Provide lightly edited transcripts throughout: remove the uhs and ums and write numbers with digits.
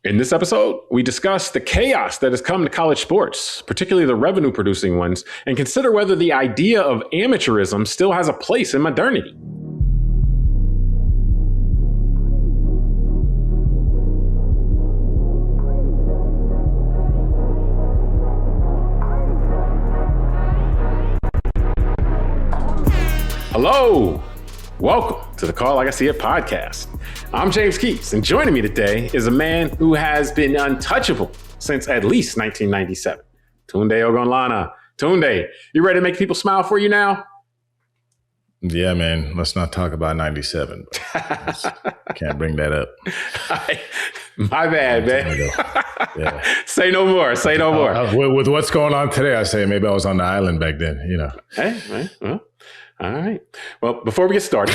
In this episode, we discuss the chaos that has come to college sports, particularly the revenue-producing ones, and consider whether the idea of amateurism still has a place in modernity. Hello! Welcome to the Call Like I See It podcast. I'm James Keys, and joining me today is a man who has been untouchable since at least 1997. Tunde Ogunlana. Tunde, you ready to make people smile for you now? Yeah, man. Let's not talk about 97. Can't bring that up. My bad, man. Yeah. Say no more. Say no more. With what's going on today, I say maybe I was on the island back then, you know. Hey, well, all right. Well, before we get started,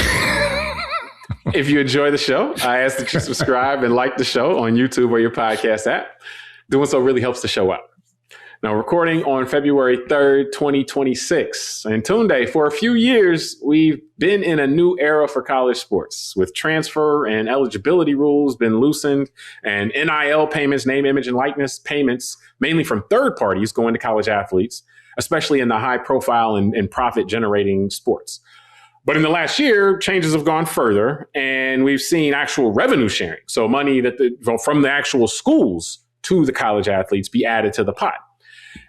if you enjoy the show, I ask that you subscribe and like the show on YouTube or your podcast app. Doing so really helps the show out. Now, recording on February 3rd, 2026. And Tunde, for a few years, we've been in a new era for college sports, with transfer and eligibility rules been loosened and NIL payments, name, image, and likeness payments, mainly from third parties going to college athletes, especially in the high profile and profit generating sports. But in the last year, changes have gone further, and we've seen actual revenue sharing. So money that from the actual schools to the college athletes be added to the pot.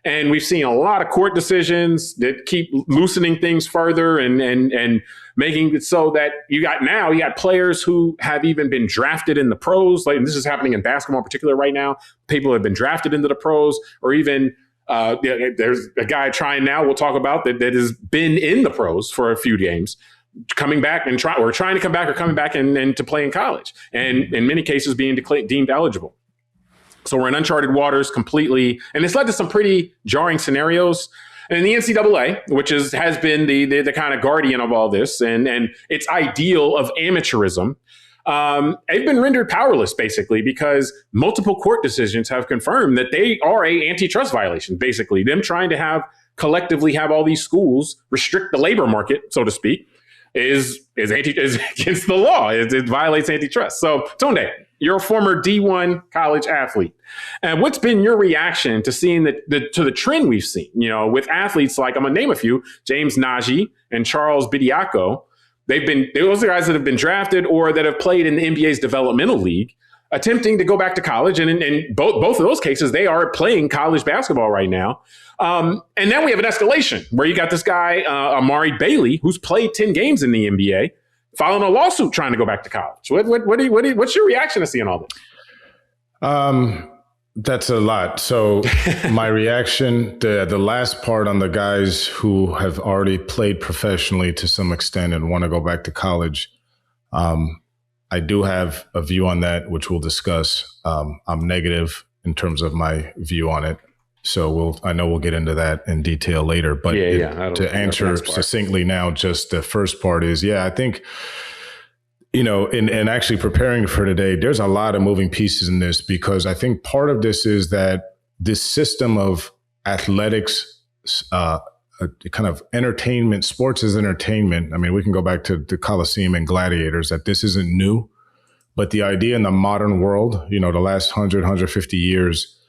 And we've seen a lot of court decisions that keep loosening things further and making it so that you got players who have even been drafted in the pros. Like, and this is happening in basketball in particular right now. People have been drafted into the pros, or even there's a guy trying now, we'll talk about, that has been in the pros for a few games, coming back and trying to come back or coming back and to play in college, and in many cases being deemed eligible. So we're in uncharted waters completely, and it's led to some pretty jarring scenarios. And the NCAA, which has been the kind of guardian of all this, and its ideal of amateurism, they've been rendered powerless, basically, because multiple court decisions have confirmed that they are a antitrust violation. Basically, them trying to collectively have all these schools restrict the labor market, so to speak, is against the law. It violates antitrust. So, Tunde, you're a former D1 college athlete, and what's been your reaction to seeing the trend we've seen? You know, with athletes like, I'm gonna name a few: James Nagy and Charles Bediako. Those are guys that have been drafted or that have played in the NBA's developmental league, attempting to go back to college. And in both of those cases, they are playing college basketball right now. And then we have an escalation where you got this guy, Amari Bailey, who's played 10 games in the NBA, filing a lawsuit trying to go back to college. What's your reaction to seeing all this? That's a lot. So my reaction, the last part on the guys who have already played professionally to some extent and want to go back to college, I do have a view on that, which we'll discuss. I'm negative in terms of my view on it. So I know we'll get into that in detail later. But to answer succinctly now, just the first part is, I think, you know, in actually preparing for today, there's a lot of moving pieces in this, because I think part of this is that this system of athletics, kind of entertainment, sports as entertainment. I mean, we can go back to the Coliseum and Gladiators, that this isn't new, but the idea in the modern world, you know, the last 150 years,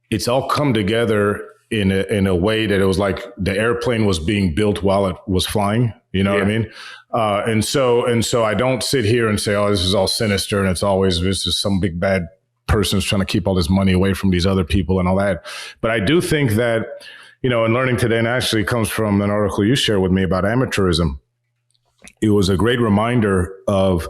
it's all come together in a way that it was like the airplane was being built while it was flying. You know what I mean? And so I don't sit here and say, oh, this is all sinister and it's just some big bad person's trying to keep all this money away from these other people and all that. But I do think that, you know, and learning today, and actually comes from an article you shared with me about amateurism. It was a great reminder of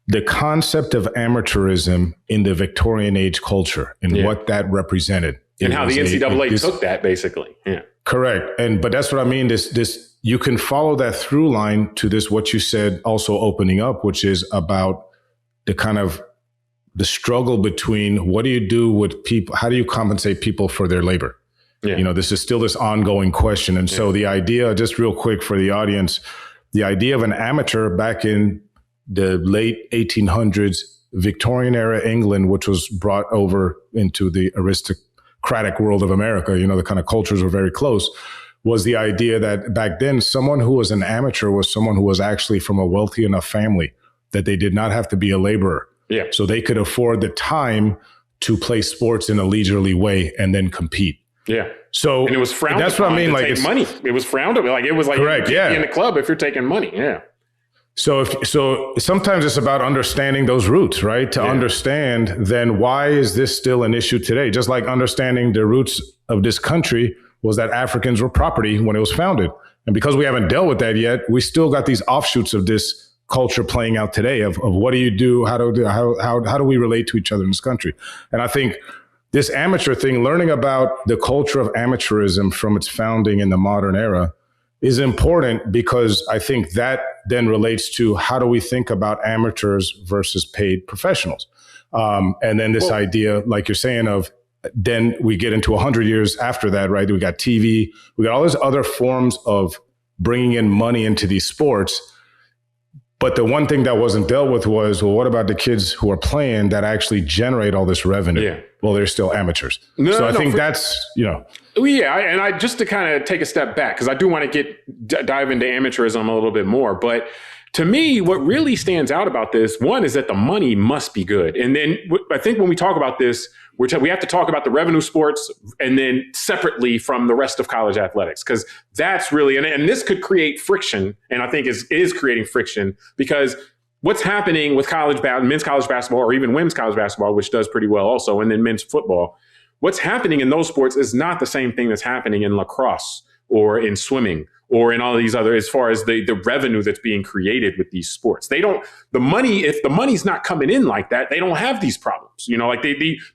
the concept of amateurism in the Victorian age culture and what that represented. And how the NCAA took that, basically. Yeah. Correct. But that's what I mean. This you can follow that through line to this, what you said, also opening up, which is about the kind of the struggle between what do you do with people? How do you compensate people for their labor? Yeah. You know, this is still this ongoing question. And so the idea, just real quick for the audience, the idea of an amateur back in the late 1800s, Victorian era England, which was brought over into the aristocratic world of America, you know, the kind of cultures were very close, was the idea that back then someone who was an amateur was someone who was actually from a wealthy enough family that they did not have to be a laborer. Yeah. So they could afford the time to play sports in a leisurely way and then compete. Yeah. So and it was frowned that's what I mean. to Like take money. It was frowned upon. Like it was like correct. You Yeah. can't be in the club if you're taking money. Yeah. So sometimes it's about understanding those roots, right? To understand then why is this still an issue today? Just like understanding the roots of this country was that Africans were property when it was founded. And because we haven't dealt with that yet, we still got these offshoots of this culture playing out today of what do you do? How do we relate to each other in this country? And I think this amateur thing, learning about the culture of amateurism from its founding in the modern era is important because I think that then relates to how do we think about amateurs versus paid professionals? And then this idea, like you're saying, of then we get into 100 years after that, right? We got TV, we got all these other forms of bringing in money into these sports. But the one thing that wasn't dealt with was, well, what about the kids who are playing that actually generate all this revenue? Yeah. Well, they're still amateurs. I think that's, Yeah, and I just to kind of take a step back, because I do want to dive into amateurism a little bit more. But to me, what really stands out about this, one, is that the money must be good. And then I think when we talk about this, we have to talk about the revenue sports and then separately from the rest of college athletics, because that's really, and this could create friction, and I think is creating friction, because what's happening with men's college basketball, or even women's college basketball, which does pretty well also, and then men's football, what's happening in those sports is not the same thing that's happening in lacrosse or in swimming or in all these other, as far as the revenue that's being created with these sports. If the money's not coming in like that, they don't have these problems. Like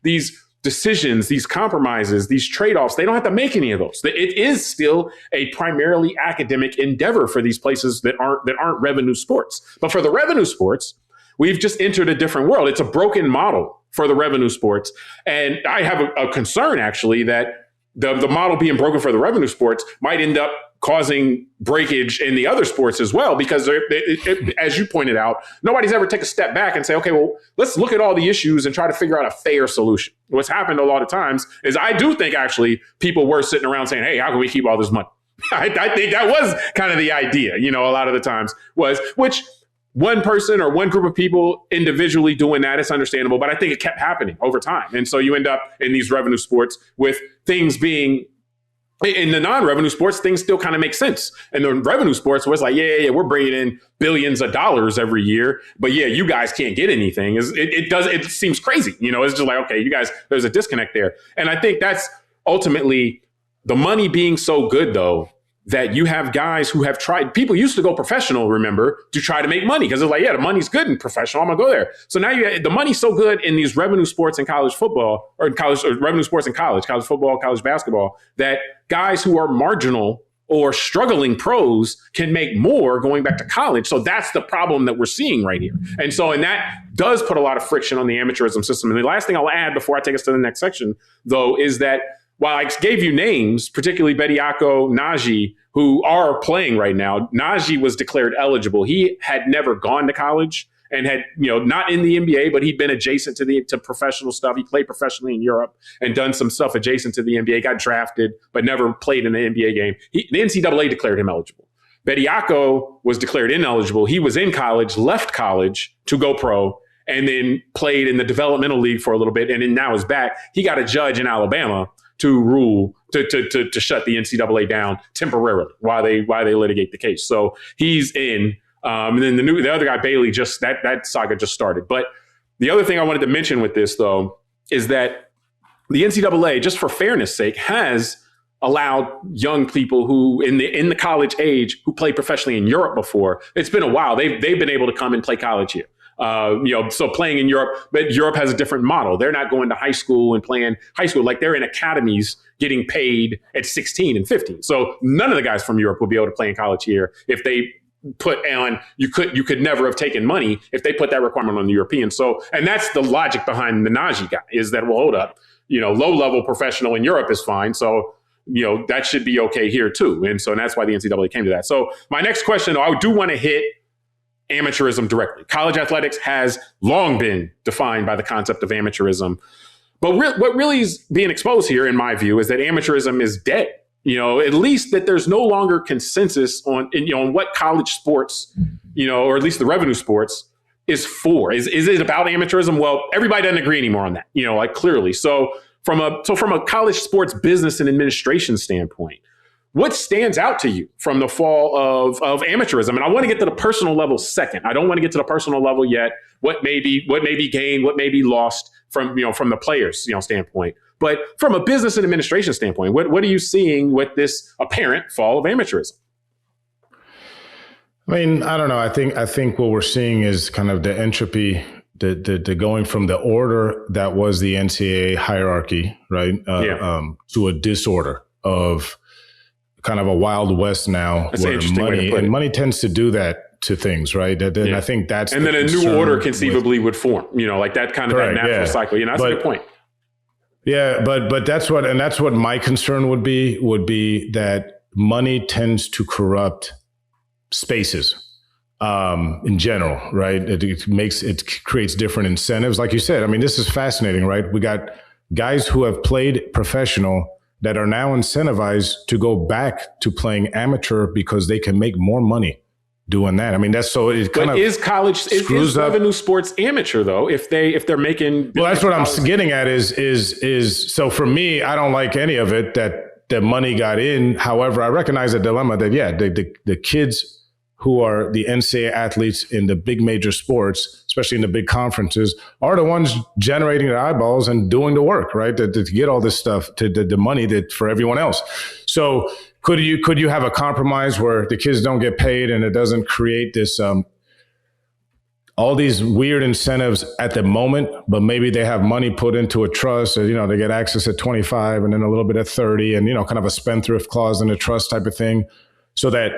these decisions, these compromises, these trade-offs, they don't have to make any of those. It is still a primarily academic endeavor for these places that aren't revenue sports. But for the revenue sports, we've just entered a different world. It's a broken model for the revenue sports. And I have a concern, actually, that the model being broken for the revenue sports might end up causing breakage in the other sports as well, because as you pointed out, nobody's ever take a step back and say, okay, well, let's look at all the issues and try to figure out a fair solution. What's happened a lot of times is I do think actually people were sitting around saying, hey, how can we keep all this money? I think that was kind of the idea, a lot of the times which one person or one group of people individually doing that, it's understandable, but I think it kept happening over time. And so you end up in these revenue sports with things being, in the non-revenue sports, things still kind of make sense. And the revenue sports was like, yeah, we're bringing in billions of dollars every year, but yeah, you guys can't get anything. It seems crazy. It's just like, okay, you guys, there's a disconnect there. And I think that's ultimately the money being so good, though, that you have guys who have tried. People used to go professional, remember, to try to make money, because they're like, yeah, the money's good in professional, I'm gonna go there. So now the money's so good in these revenue sports in college football, or revenue sports in college football, college basketball, that guys who are marginal or struggling pros can make more going back to college. So that's the problem that we're seeing right here. And that does put a lot of friction on the amateurism system. And the last thing I'll add before I take us to the next section, though, is that while I gave you names, particularly Bediako, Najee, who are playing right now, Najee was declared eligible. He had never gone to college and had, not in the NBA, but he'd been adjacent to professional stuff. He played professionally in Europe and done some stuff adjacent to the NBA, got drafted, but never played in an NBA game. The NCAA declared him eligible. Bediako was declared ineligible. He was in college, left college to go pro, and then played in the developmental league for a little bit, and then now is back. He got a judge in Alabama to rule to shut the NCAA down temporarily while they litigate the case. So he's in. And then the other guy, Bailey, just that saga just started. But the other thing I wanted to mention with this, though, is that the NCAA, just for fairness' sake, has allowed young people who in the college age who played professionally in Europe before. It's been a while. They've been able to come and play college here. So playing in Europe, but Europe has a different model. They're not going to high school and playing high school. Like, they're in academies getting paid at 16 and 15. So none of the guys from Europe will be able to play in college here if they put on, you could never have taken money if they put that requirement on the European. So, and that's the logic behind the Najee guy, is that, well, hold up, low level professional in Europe is fine. So, that should be okay here too. And that's why the NCAA came to that. So my next question, though, I do want to hit amateurism directly. College athletics has long been defined by the concept of amateurism. But what really is being exposed here, in my view, is that amateurism is dead. At least that there's no longer consensus on what college sports, or at least the revenue sports, is for? Is it about amateurism? Well, everybody doesn't agree anymore on that, like clearly. So from a college sports business and administration standpoint, what stands out to you from the fall of amateurism? And I want to get to the personal level second. I don't want to get to the personal level yet. What may be gained, what may be lost from the players, standpoint. But from a business and administration standpoint, what are you seeing with this apparent fall of amateurism? I mean, I don't know. I think what we're seeing is kind of the entropy, the going from the order that was the NCAA hierarchy, right, to a disorder of kind of a Wild West now, that's where money tends to do that to things, right? And I think that's and then a new order conceivably would form, like that kind of that natural cycle. That's a good point. Yeah, but that's what my concern would be that money tends to corrupt spaces in general, right? It creates different incentives, like you said. I mean, this is fascinating, right? We got guys who have played professional that are now incentivized to go back to playing amateur because they can make more money doing that. I mean, that's so it kind of is revenue sports amateur though? If they're making that's what I'm getting at is so for me, I don't like any of it that the money got in. However, I recognize the dilemma that the kids who are the NCAA athletes in the big major sports, especially in the big conferences, are the ones generating the eyeballs and doing the work, right? To get all this stuff, to the money that for everyone else. So could you have a compromise where the kids don't get paid and it doesn't create this all these weird incentives at the moment, but maybe they have money put into a trust, or, they get access at 25 and then a little bit at 30 and, kind of a spendthrift clause in the trust type of thing, so that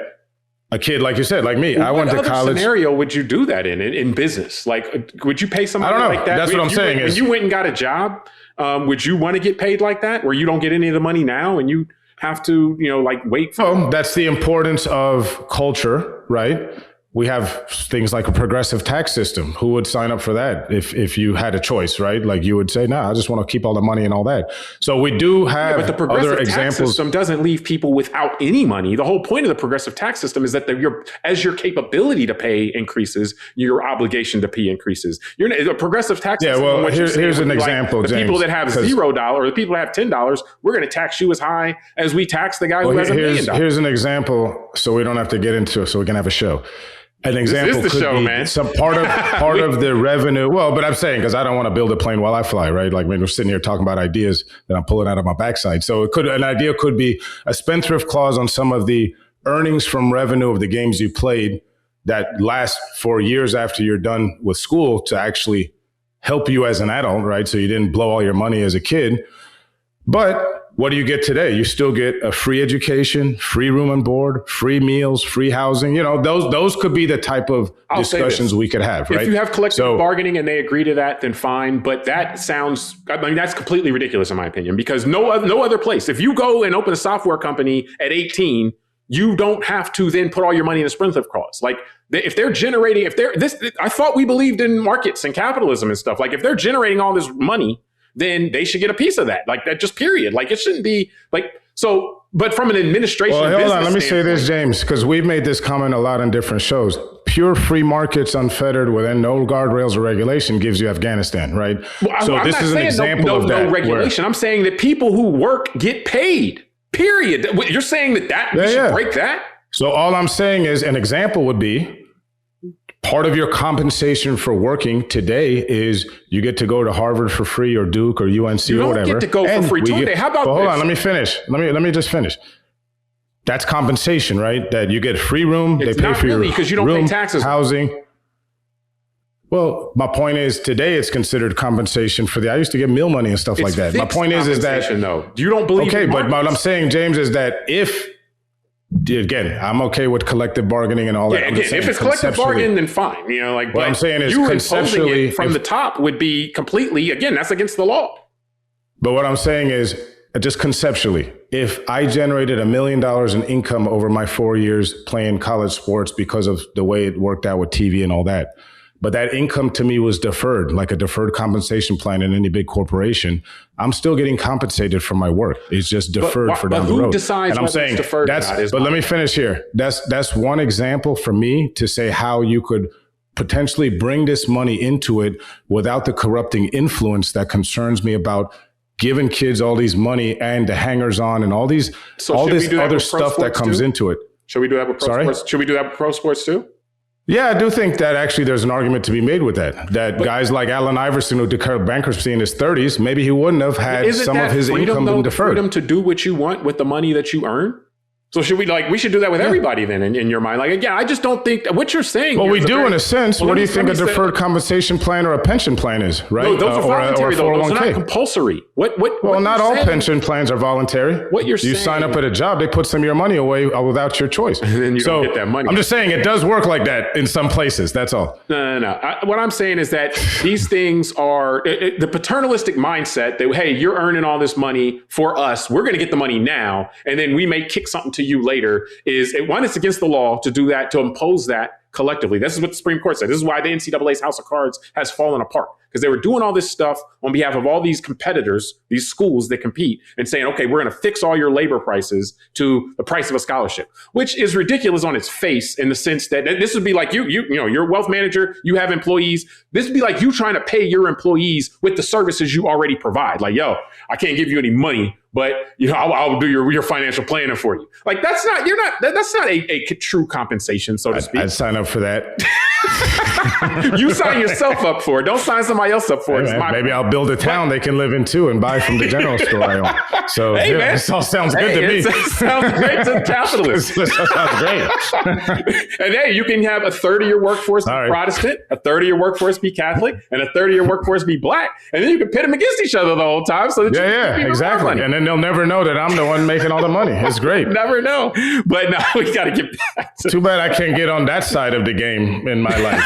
a kid, like you said, like me, I went to college. What scenario would you do that in business? Like, would you pay somebody like that? That's what I'm saying. When you went and got a job, would you want to get paid like that, where you don't get any of the money now and you have to, wait for? That's the importance of culture, right? We have things like a progressive tax system. Who would sign up for that if you had a choice, right? Like you would say, I just want to keep all the money and all that. So we do have but the progressive other tax examples. System doesn't leave people without any money. The whole point of the progressive tax system is that as your capability to pay increases, your obligation to pay increases. A progressive tax system. Yeah, well, here's an example, the James. People that have $0 or the people that have $10, we're going to tax you as high as we tax the guy who has $1 million. Here's an example, so we don't have to get into it, so we can have a show. An example could be some part of the revenue. Well, but I'm saying, because I don't want to build a plane while I fly, right? Like maybe we're sitting here talking about ideas that I'm pulling out of my backside. So an idea could be a spendthrift clause on some of the earnings from revenue of the games you played that last for years after you're done with school to actually help you as an adult, right? So you didn't blow all your money as a kid. But what do you get today? You still get a free education, free room and board, free meals, free housing. Those could be the type of discussions we could have, right? If you have collective bargaining and they agree to that, then fine. But that's completely ridiculous in my opinion, because no other place. If you go and open a software company at 18, you don't have to then put all your money in a spendthrift clause. Like if they're generating, I thought we believed in markets and capitalism and stuff. Like if they're generating all this money, then they should get a piece of that. Like that, just period. Like it shouldn't be like, so, but from an administration. Well, hold on. Let me say this, James, because we've made this comment a lot on different shows. Pure free markets unfettered within no guardrails or regulation gives you Afghanistan, right? Well, so this is an example of that. No regulation. I'm saying that people who work get paid, period. You're saying that we should break that? So all I'm saying is an example would be, part of your compensation for working today is you get to go to Harvard for free or Duke or UNC or whatever. You don't get to go for free today. How about this? Hold on, let me finish. Let me just finish. That's compensation, right? That you get free room. They pay for your because you don't pay taxes. Housing. Well, my point is today it's considered compensation for I used to get meal money and stuff like that. My point is that no, you don't believe. Okay, but what I'm saying, James, is that again, I'm okay with collective bargaining and all that. Again, if it's collective bargaining, then fine. What I'm saying is conceptually, from the top would be completely, again, that's against the law. But what I'm saying is just conceptually, if I generated $1 million in income over my 4 years playing college sports because of the way it worked out with TV and all that, but that income to me was deferred, like a deferred compensation plan in any big corporation, I'm still getting compensated for my work. It's just deferred for down the road. Who decides whether it's deferred or not? But let me finish here. That's one example for me to say how you could potentially bring this money into it without the corrupting influence that concerns me about giving kids all these money and the hangers on and all this other stuff that comes into it. Should we do that with pro sports? Should we do that with pro sports too? Yeah, I do think that actually there's an argument to be made with that. That guys like Allen Iverson, who declared bankruptcy in his 30s, maybe he wouldn't have had some of his income been deferred. Freedom to do what you want with the money that you earn? So should we should do that with everybody then in your mind? Like, again, I just don't think what you're saying. Well, we do in a sense. What do you think a deferred compensation plan or a pension plan is, right? No, those are voluntary, though. Those are not compulsory. Well, not all pension plans are voluntary. What you're saying. You sign up at a job, they put some of your money away without your choice. And then you don't get that money. I'm just saying it does work like that in some places. That's all. No. What I'm saying is that these things are the paternalistic mindset that, hey, you're earning all this money for us. We're going to get the money now. And then we may kick something to you later. It's against the law to do that, to impose that collectively. This is what the Supreme Court said. This is why the NCAA's House of Cards has fallen apart, because they were doing all this stuff on behalf of all these competitors, these schools that compete, and saying, okay, we're going to fix all your labor prices to the price of a scholarship, which is ridiculous on its face, in the sense that this would be like you're a wealth manager, you have employees. This would be like you trying to pay your employees with the services you already provide. Like, yo, I can't give you any money, but I'll do your financial planning for you. Like, that's not a true compensation, so to speak. I'd sign up for that. You sign yourself up for it. Don't sign somebody else up for it. Maybe I'll build a town they can live in too and buy from the general store I own. So hey, man. This all sounds good to me. It sounds great to capitalists. This sounds great. And hey, you can have a third of your workforce be Protestant, a third of your workforce be Catholic, and a third of your workforce be Black. And then you can pit them against each other the whole time. So that exactly. And then they'll never know that I'm the one making all the money. It's great. Never know. But no, we got to get back to Too bad I can't get on that side of the game in my life.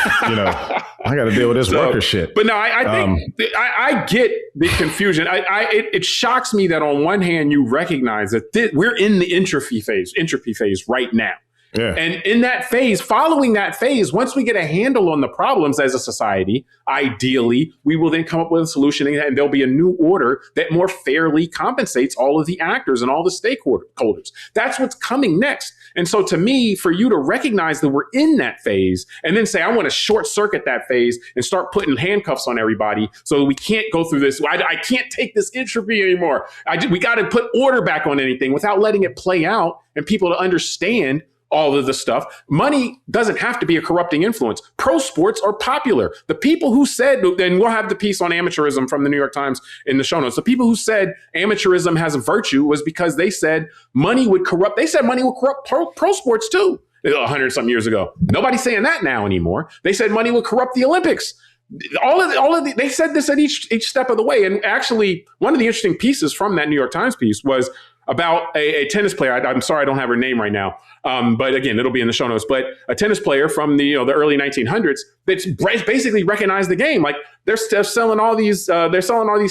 I got to deal with this worker shit. But no, I think I get the confusion. It shocks me that on one hand you recognize that we're in the entropy phase right now. Yeah. And in that phase, following that phase, once we get a handle on the problems as a society, ideally, we will then come up with a solution, and there'll be a new order that more fairly compensates all of the actors and all the stakeholders. That's what's coming next. And so to me, for you to recognize that we're in that phase and then say, I want to short circuit that phase and start putting handcuffs on everybody so that we can't go through this. I can't take this entropy anymore. We got to put order back on anything without letting it play out and people to understand all of the stuff. Money doesn't have to be a corrupting influence. Pro sports are popular. The people who said, and we'll have the piece on amateurism from the New York Times in the show notes. The people who said amateurism has a virtue was because they said money would corrupt. They said money would corrupt pro sports too, 100-something years ago. Nobody's saying that now anymore. They said money would corrupt the Olympics. They said this at each step of the way. And actually, one of the interesting pieces from that New York Times piece was about a tennis player. I'm sorry, I don't have her name right now. But again, it'll be in the show notes. But a tennis player from the early 1900s that's basically recognized the game. Like they're selling all these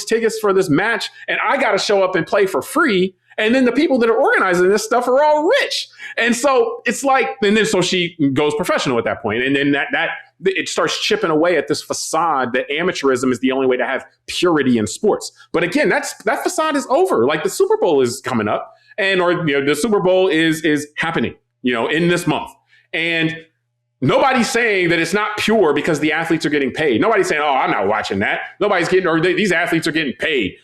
tickets for this match, and I got to show up and play for free. And then the people that are organizing this stuff are all rich. And so it's like, and then so she goes professional at that point. And then that it starts chipping away at this facade that amateurism is the only way to have purity in sports. But again, that facade is over. Like the Super Bowl is coming up, the Super Bowl is happening, in this month. And nobody's saying that it's not pure because the athletes are getting paid. Nobody's saying, oh, I'm not watching that. These athletes are getting paid.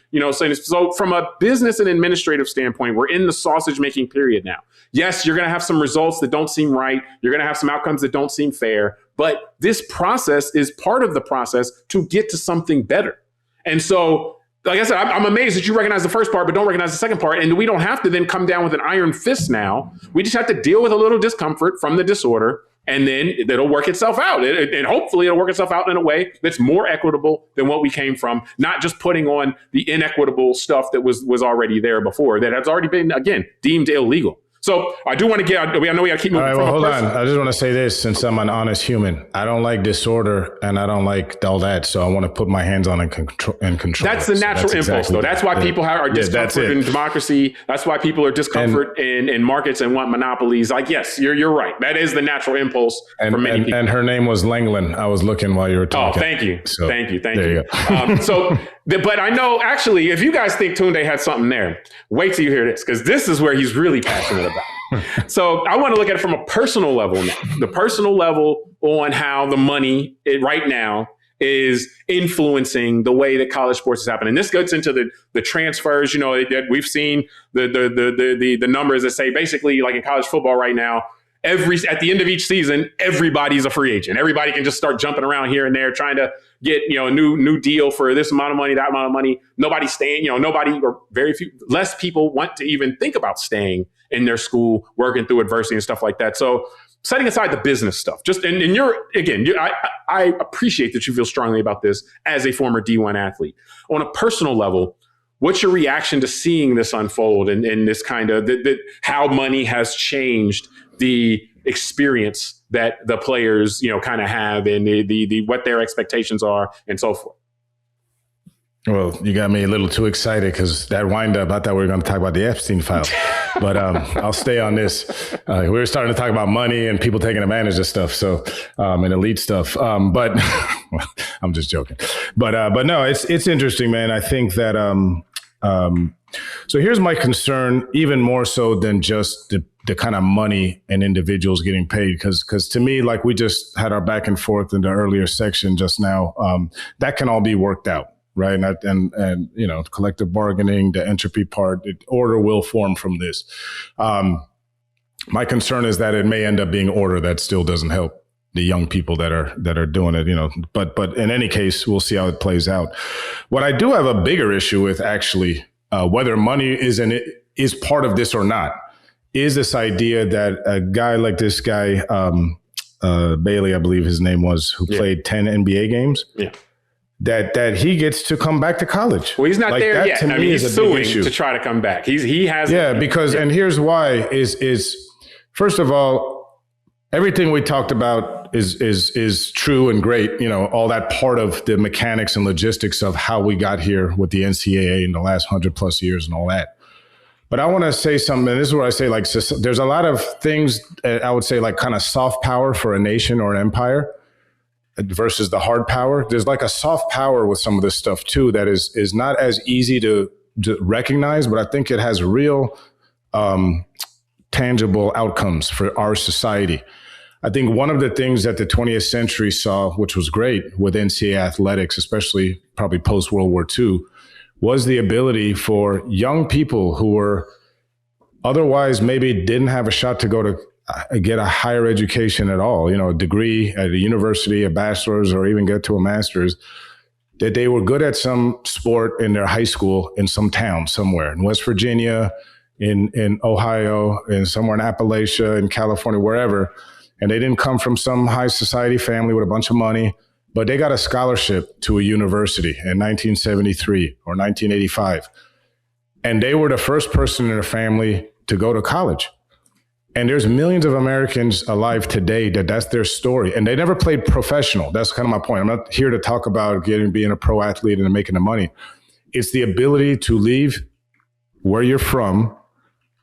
So from a business and administrative standpoint, we're in the sausage making period now. Yes, you're going to have some results that don't seem right. You're going to have some outcomes that don't seem fair. But this process is part of the process to get to something better. And so, like I said, I'm amazed that you recognize the first part, but don't recognize the second part. And we don't have to then come down with an iron fist now. We just have to deal with a little discomfort from the disorder. And then it'll work itself out. And hopefully it'll work itself out in a way that's more equitable than what we came from, not just putting on the inequitable stuff that was already there before, that has already been, again, deemed illegal. So I do want to I know we got to keep moving. All right, well, hold on. I just want to say this, since I'm an honest human. I don't like disorder and I don't like all that. So I want to put my hands on and control. That's the natural impulse, though. That's why people are discomfort in democracy. That's why people are discomfort in markets and want monopolies. Like, yes, you're right. That is the natural impulse for many people. And her name was Langland. I was looking while you were talking. Oh, thank you. So, thank you. But I know, actually, if you guys think Tunde had something there, wait till you hear this, because this is where he's really passionate about. So I want to look at it from a personal level now. The personal level on how the money right now is influencing the way that college sports is happening. And this gets into the transfers. You know, that we've seen the numbers that say basically, like in college football right now, at the end of each season, everybody's a free agent. Everybody can just start jumping around here and there, trying to get, you know, a new deal for this amount of money, that amount of money. Nobody's staying. You know, nobody, or very few, less people want to even think about staying in their school, working through adversity and stuff like that. So setting aside the business stuff, just and I appreciate that you feel strongly about this as a former D1 athlete. On a personal level, what's your reaction to seeing this unfold and this kind of how money has changed the experience that the players, you know, kind of have, and the what their expectations are and so forth? Well, you got me a little too excited because that windup, I thought we were going to talk about the Epstein file, but I'll stay on this. We were starting to talk about money and people taking advantage of stuff, so and elite stuff. But I'm just joking. But no, it's interesting, man. I think that so here's my concern, even more so than just the kind of money and individuals getting paid, because to me, like we just had our back and forth in the earlier section just now, that can all be worked out. Right. And, you know, collective bargaining, the entropy part, order will form from this. My concern is that it may end up being order that still doesn't help the young people that are doing it, you know, but in any case, we'll see how it plays out. What I do have a bigger issue with, actually, whether money is part of this or not, is this idea that a guy like this guy, Bailey, I believe his name was, who played 10 NBA games. Yeah. That he gets to come back to college. Well, he's not like there yet. I mean, he's suing to try to come back. He has. Yeah, because and here's why is first of all, everything we talked about is true and great. You know, all that part of the mechanics and logistics of how we got here with the NCAA in the last 100+ years and all that. But I want to say something, and this is where I say, like, there's a lot of things I would say, like, kind of soft power for a nation or an empire versus the hard power. There's like a soft power with some of this stuff too that is not as easy to recognize, but I think it has real tangible outcomes for our society. I think one of the things that the 20th century saw, which was great with NCAA athletics, especially probably post World War II, was the ability for young people who were otherwise maybe didn't have a shot to go to get a higher education at all, you know, a degree at a university, a bachelor's, or even get to a master's, that they were good at some sport in their high school in some town somewhere in West Virginia, in Ohio, and somewhere in Appalachia, in California, wherever. And they didn't come from some high society family with a bunch of money, but they got a scholarship to a university in 1973 or 1985. And they were the first person in their family to go to college. And there's millions of Americans alive today that's their story. And they never played professional. That's kind of my point. I'm not here to talk about being a pro athlete and making the money. It's the ability to leave where you're from,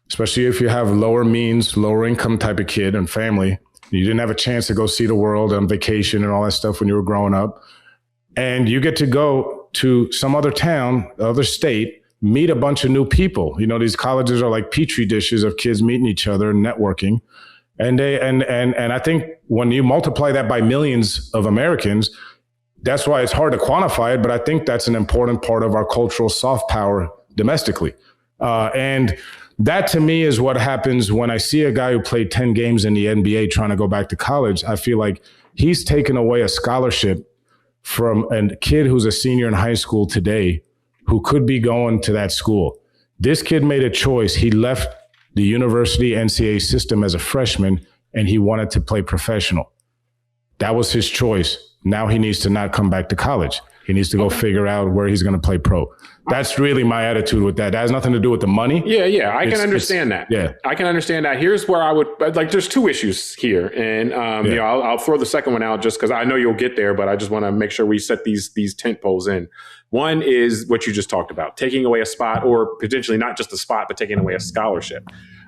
especially if you have lower means, lower income type of kid and family. You didn't have a chance to go see the world on vacation and all that stuff when you were growing up. And you get to go to some other town, other state, meet a bunch of new people. You know, these colleges are like petri dishes of kids meeting each other and networking. And I think when you multiply that by millions of Americans, that's why it's hard to quantify it. But I think that's an important part of our cultural soft power domestically. And that to me is what happens when I see a guy who played 10 games in the NBA trying to go back to college. I feel like he's taken away a scholarship from a kid who's a senior in high school today who could be going to that school. This kid made a choice. He left the university NCAA system as a freshman, and he wanted to play professional. That was his choice. Now he needs to not come back to college. He needs to go figure out where he's going to play pro. That's really my attitude with that. That has nothing to do with the money. Yeah. I can understand that. Yeah. I can understand that. Here's where I would, like, there's two issues here. And, you know, I'll throw the second one out just because I know you'll get there, but I just want to make sure we set these tent poles in. One is what you just talked about, taking away a spot, or potentially not just a spot, but taking away a scholarship.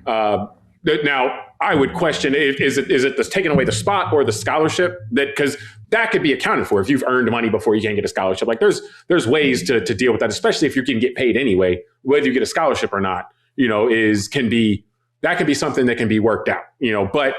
Now, I would question, is it taking away the spot or the scholarship? Because that could be accounted for if you've earned money before you can't get a scholarship. Like there's ways to deal with that, especially if you can get paid anyway, whether you get a scholarship or not, you know, that can be something that can be worked out, but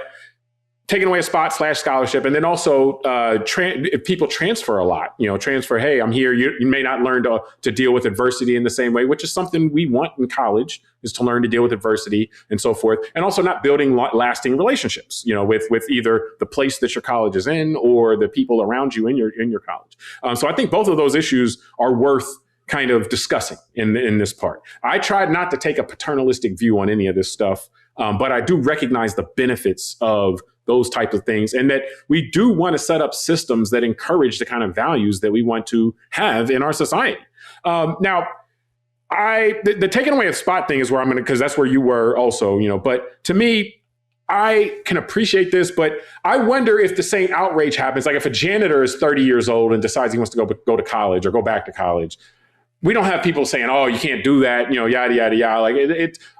taking away a spot / scholarship. And then also if people transfer a lot, hey, I'm here. You may not learn to deal with adversity in the same way, which is something we want in college, is to learn to deal with adversity and so forth. And also not building lasting relationships, with either the place that your college is in or the people around you in your college. So I think both of those issues are worth kind of discussing in this part. I tried not to take a paternalistic view on any of this stuff, but I do recognize the benefits of those types of things, and that we do want to set up systems that encourage the kind of values that we want to have in our society. Now, the taking away a spot thing is where I'm going to, because that's where you were also, but to me, I can appreciate this, but I wonder if the same outrage happens. Like if a janitor is 30 years old and decides he wants to go to college or go back to college, we don't have people saying, oh, you can't do that, yada, yada, yada. Like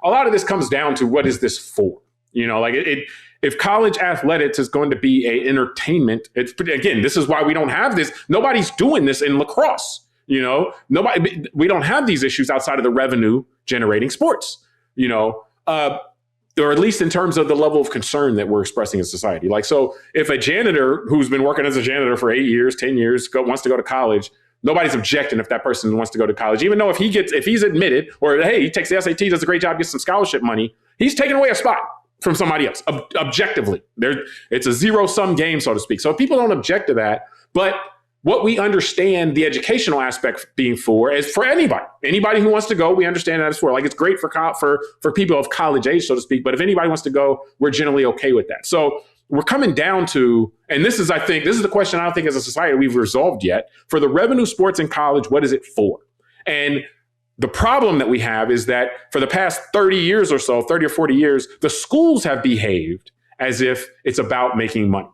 a lot of this comes down to what is this for? If college athletics is going to be a entertainment, again, this is why we don't have this. Nobody's doing this in lacrosse. We don't have these issues outside of the revenue generating sports, or at least in terms of the level of concern that we're expressing in society. Like, so if a janitor who's been working as a janitor for 8 years, 10 years, wants to go to college, nobody's objecting if that person wants to go to college, even though if he's admitted, or hey, he takes the SAT, does a great job, gets some scholarship money, he's taking away a spot from somebody else. Objectively, it's a zero-sum game, so to speak. So people don't object to that. But what we understand the educational aspect being for is for anybody who wants to go. We understand that it's for. Like, it's great for people of college age, so to speak. But if anybody wants to go, we're generally okay with that. So we're coming down to, and this is the question I don't think as a society we've resolved yet. For the revenue sports in college, what is it for? And the problem that we have is that for the past 30 years or so, 30 or 40 years, the schools have behaved as if it's about making money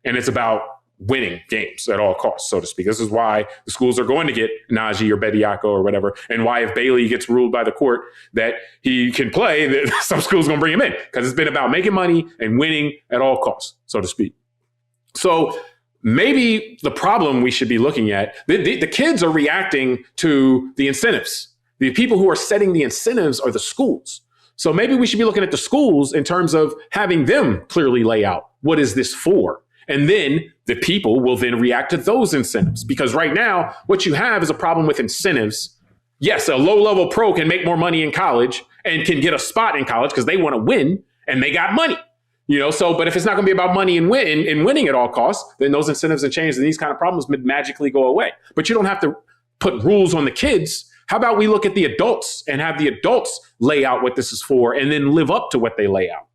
and it's about winning games at all costs, so to speak. This is why the schools are going to get Najee or Bediako or whatever, and why if Bailey gets ruled by the court that he can play, some schools are going to bring him in, because it's been about making money and winning at all costs, so to speak. So maybe the problem we should be looking at, the kids are reacting to the incentives. The people who are setting the incentives are the schools. So maybe we should be looking at the schools in terms of having them clearly lay out, what is this for? And then the people will then react to those incentives. Because right now, what you have is a problem with incentives. Yes, a low-level pro can make more money in college and can get a spot in college because they want to win and they got money. But if it's not going to be about money and winning at all costs, then those incentives and change and these kind of problems magically go away. But you don't have to put rules on the kids. How about we look at the adults and have the adults lay out what this is for and then live up to what they lay out?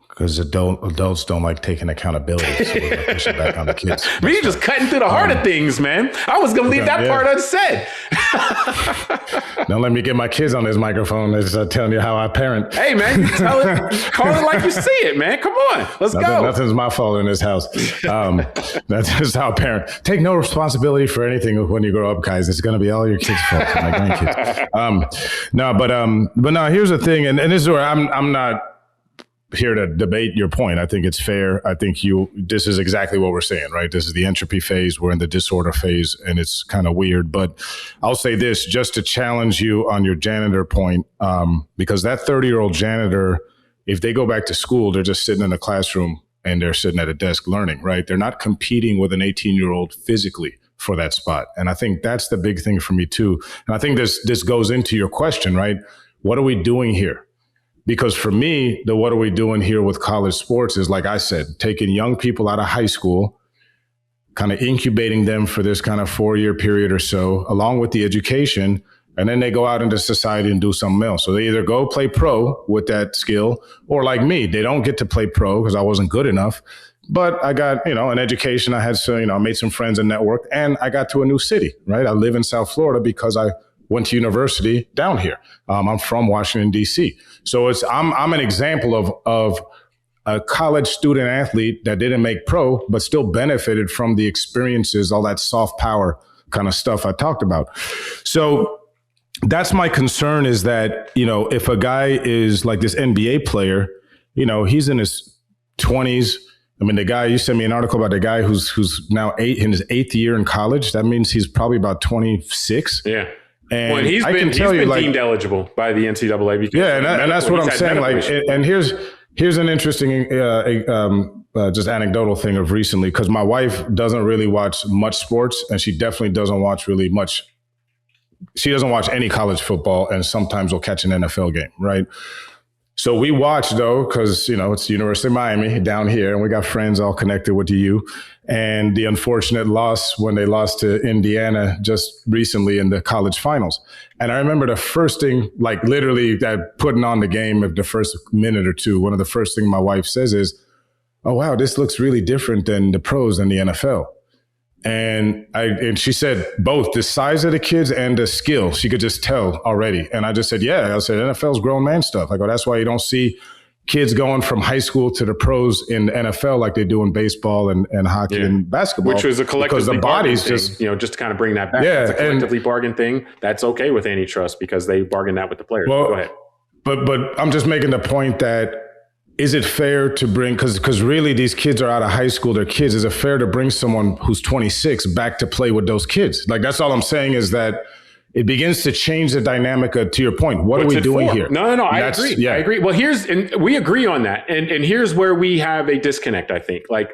Because adults don't like taking accountability, so we're push it back on the kids. Me just cutting through the heart of things, man. I was going to leave that part unsaid. Don't let me get my kids on this microphone and telling you how I parent. Hey, man, call it like you see it, man. Come on, let's go. Nothing's my fault in this house. That's just how I parent. Take no responsibility for anything when you grow up, guys. It's going to be all your kids' fault. My grandkids. No, here's the thing, and this is where I'm not here to debate your point. I think it's fair. I think this is exactly what we're saying, right? This is the entropy phase. We're in the disorder phase, and it's kind of weird. But I'll say this just to challenge you on your janitor point, because that 30-year-old janitor, if they go back to school, they're just sitting in a classroom and they're sitting at a desk learning, right? They're not competing with an 18-year-old physically for that spot. And I think that's the big thing for me too. And I think this goes into your question, right? What are we doing here? Because for me, what are we doing here with college sports is, like I said, taking young people out of high school, kind of incubating them for this kind of 4-year period or so, along with the education, and then they go out into society and do something else. So they either go play pro with that skill, or like me, they don't get to play pro because I wasn't good enough. But I got, an education. I had, I made some friends and networked, and I got to a new city, right? I live in South Florida because I went to university down here. I'm from Washington, D.C. So I'm an example of a college student athlete that didn't make pro, but still benefited from the experiences, all that soft power kind of stuff I talked about. So that's my concern, is that, if a guy is like this NBA player, he's in his 20s. I mean, the guy, you sent me an article about the guy who's now in his 8th year in college. That means he's probably about 26. Yeah. And Well, he's been deemed eligible by the NCAA. Because and that's what I'm saying. Like, and here's an interesting just anecdotal thing of recently, because my wife doesn't really watch much sports, and she definitely doesn't watch really much. She doesn't watch any college football, and sometimes we'll catch an NFL game, right? So we watch, though, because, it's the University of Miami down here, and we got friends all connected with the U. And the unfortunate loss when they lost to Indiana just recently in the college finals. And I remember the first thing, like literally that putting on the game of the first minute or two, one of the first things my wife says is, "Oh, wow, this looks really different than the pros and the NFL." And she said both the size of the kids and the skill, she could just tell already. And I just said, yeah, I said, NFL's grown man stuff. I go, that's why you don't see kids going from high school to the pros in the NFL like they do in baseball and hockey and basketball. Which was a collectively bargain thing, just, just to kind of bring that back. Yeah, it's a collectively bargain thing. That's okay with antitrust because they bargained that with the players. Well, go ahead. But I'm just making the point that, is it fair to bring, because really these kids are out of high school, they're kids. Is it fair to bring someone who's 26 back to play with those kids? Like, that's all I'm saying is that it begins to change the dynamic to your point. What are we doing here? No, I agree. Yeah. I agree. Well, and we agree on that. And here's where we have a disconnect, I think. Like,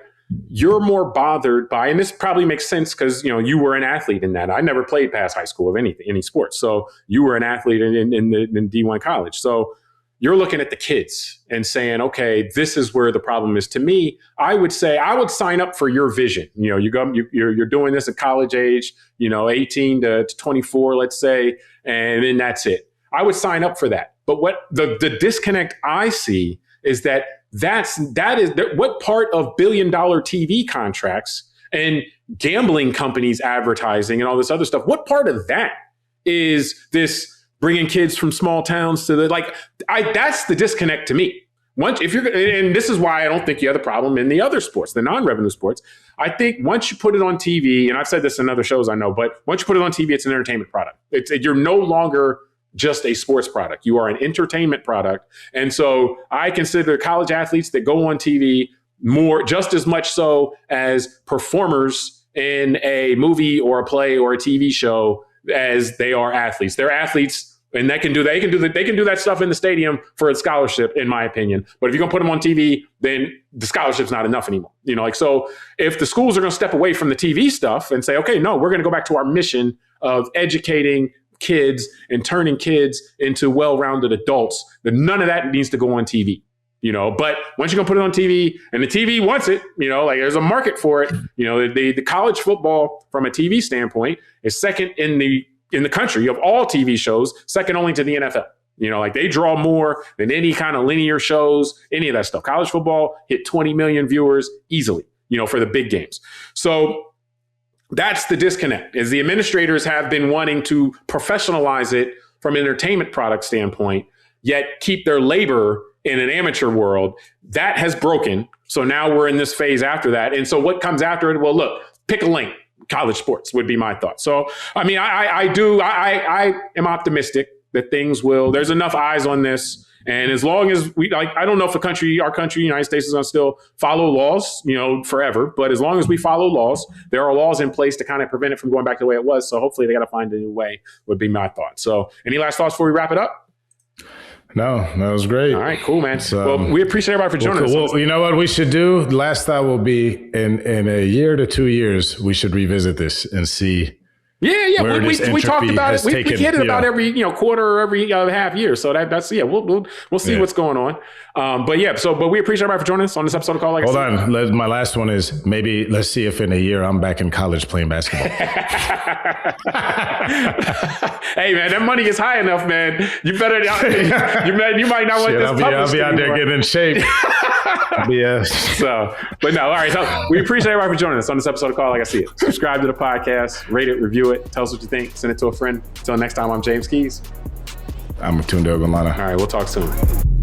you're more bothered by, and this probably makes sense because, you were an athlete in that. I never played past high school of any sports. So you were an athlete in D1 college. So you're looking at the kids and saying, okay, this is where the problem is. To me, I would say I would sign up for your vision. You're doing this at college age, 18 to 24, let's say, and then that's it. I would sign up for that. But what the disconnect I see is that what part of $1 billion TV contracts and gambling companies advertising and all this other stuff, what part of that is this bringing kids from small towns to that's the disconnect to me. And this is why I don't think you have the problem in the other sports, the non-revenue sports. I think once you put it on TV, and I've said this in other shows I know, but once you put it on TV, it's an entertainment product. You're no longer just a sports product. You are an entertainment product. And so I consider college athletes that go on TV just as much so as performers in a movie or a play or a TV show as they are athletes. They're athletes, and they can do that stuff in the stadium for a scholarship, in my opinion. But if you're gonna put them on TV, then the scholarship's not enough anymore. So if the schools are gonna step away from the TV stuff and say, okay, no, we're gonna go back to our mission of educating kids and turning kids into well-rounded adults, then none of that needs to go on TV. But once you're gonna put it on TV and the TV wants it, there's a market for it. The college football from a TV standpoint is second in the country of all TV shows, second only to the NFL. They draw more than any kind of linear shows, any of that stuff. College football hit 20 million viewers easily, for the big games. So that's the disconnect, is the administrators have been wanting to professionalize it from an entertainment product standpoint, yet keep their labor in an amateur world. That has broken. So now we're in this phase after that. And so what comes after it? Well, look, pick a lane. College sports would be my thought. So, I mean, I am optimistic that there's enough eyes on this. And as long as I don't know if our country, United States, is going to still follow laws, forever. But as long as we follow laws, there are laws in place to kind of prevent it from going back to the way it was. So hopefully they got to find a new way, would be my thought. So any last thoughts before we wrap it up? No, that was great. All right, cool, man. Well, we appreciate everybody for joining us. Well, you know what we should do? Last thought will be in a year to 2 years, we should revisit this and see. Yeah. We talked about it. We hit it about every quarter or every half year. So that's we'll see what's going on. But we appreciate everybody for joining us on this episode of Call. Hold on. My last one is maybe let's see if in a year I'm back in college playing basketball. Hey man, that money is high enough, man. You better you might not want this published. I'll be out there getting in shape. All right. So we appreciate everybody for joining us on this episode of Call Like I See It. Subscribe to the podcast, rate it, review it, tell us what you think, send it to a friend. Until next time, I'm James Keys. I'm Tunde Ogunlana. All right, we'll talk soon.